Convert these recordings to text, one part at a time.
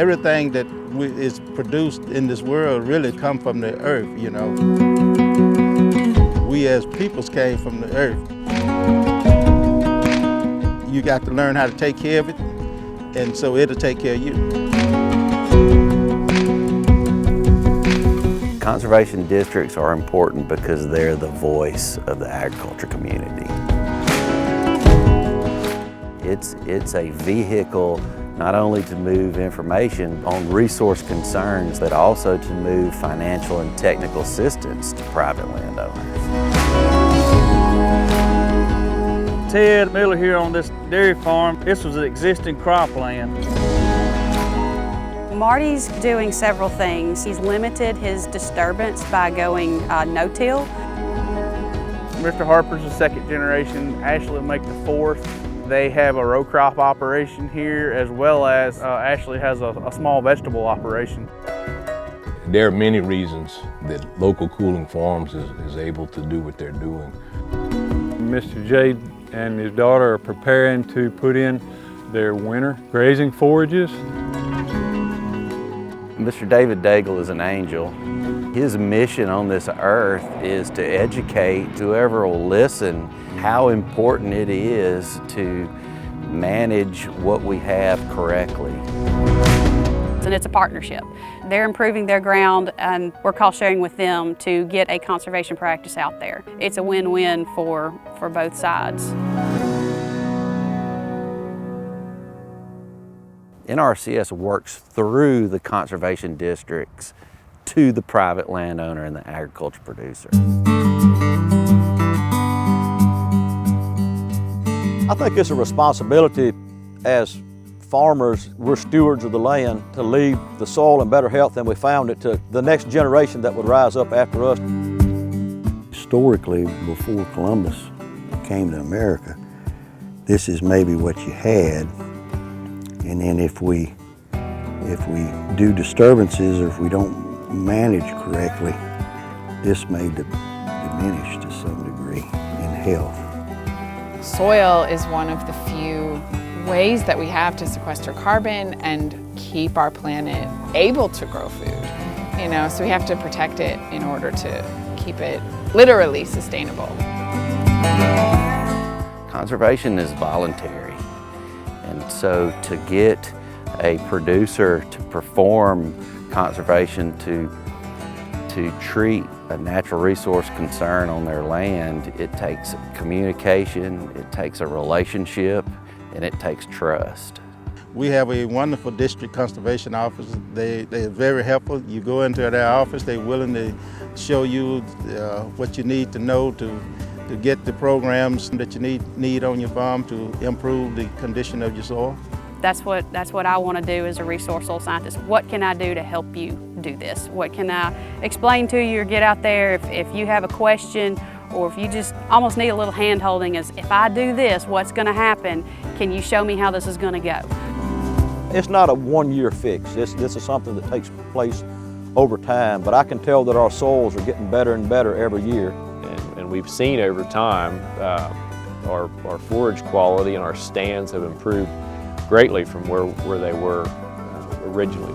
Everything that is produced in this world really come from the earth, you know. We as peoples came from the earth. You got to learn how to take care of it, and so it'll take care of you. Conservation districts are important because they're the voice of the agriculture community. It's a vehicle not only to move information on resource concerns, but also to move financial and technical assistance to private landowners. Ted Miller here on this dairy farm. This was an existing cropland. Marty's doing several things. He's limited his disturbance by going no-till. Mr. Harper's the second generation. Ashley will make the fourth. They have a row crop operation here, as well as Ashley has a small vegetable operation. There are many reasons that local cooling farms is able to do what they're doing. Mr. Jade and his daughter are preparing to put in their winter grazing forages. Mr. David Daigle is an angel. His mission on this earth is to educate whoever will listen how important it is to manage what we have correctly. And it's a partnership. They're improving their ground and we're cost sharing with them to get a conservation practice out there. It's a win-win for both sides. NRCS works through the conservation districts to the private landowner and the agriculture producer. I think it's a responsibility as farmers, we're stewards of the land, to leave the soil in better health than we found it to the next generation that would rise up after us. Historically, before Columbus came to America, this is maybe what you had. And then if we do disturbances or if we don't manage correctly, this may diminish to some degree in health. Soil is one of the few ways that we have to sequester carbon and keep our planet able to grow food. You know, so we have to protect it in order to keep it literally sustainable. Conservation is voluntary. And so to get a producer to perform conservation, to treat a natural resource concern on their land, it takes communication, it takes a relationship, and it takes trust. We have a wonderful district conservation office. They're very helpful. You go into their office, they're willing to show you what you need to know to get the programs that you need on your farm to improve the condition of your soil. That's what I want to do as a resource soil scientist. What can I do to help you do this? What can I explain to you or get out there if you have a question, or if you just almost need a little hand holding as if I do this, what's going to happen? Can you show me how this is going to go? It's not a one-year fix. This is something that takes place over time, but I can tell that our soils are getting better and better every year. And we've seen over time our forage quality and our stands have improved greatly from where they were originally.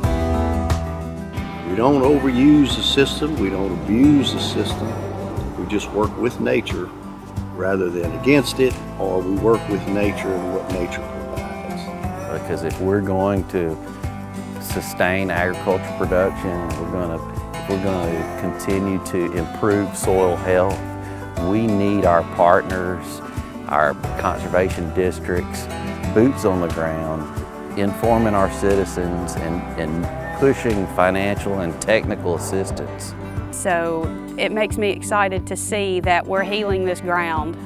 We don't overuse the system, we don't abuse the system. We just work with nature rather than against it, or we work with nature and what nature provides. Because if we're going to sustain agriculture production, if we're going to continue to improve soil health, we need our partners, our conservation districts, boots on the ground, informing our citizens and pushing financial and technical assistance. So it makes me excited to see that we're healing this ground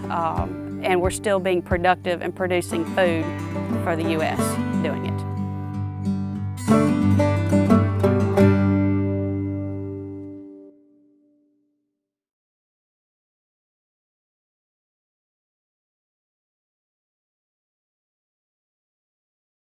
and we're still being productive and producing food for the U.S. doing it.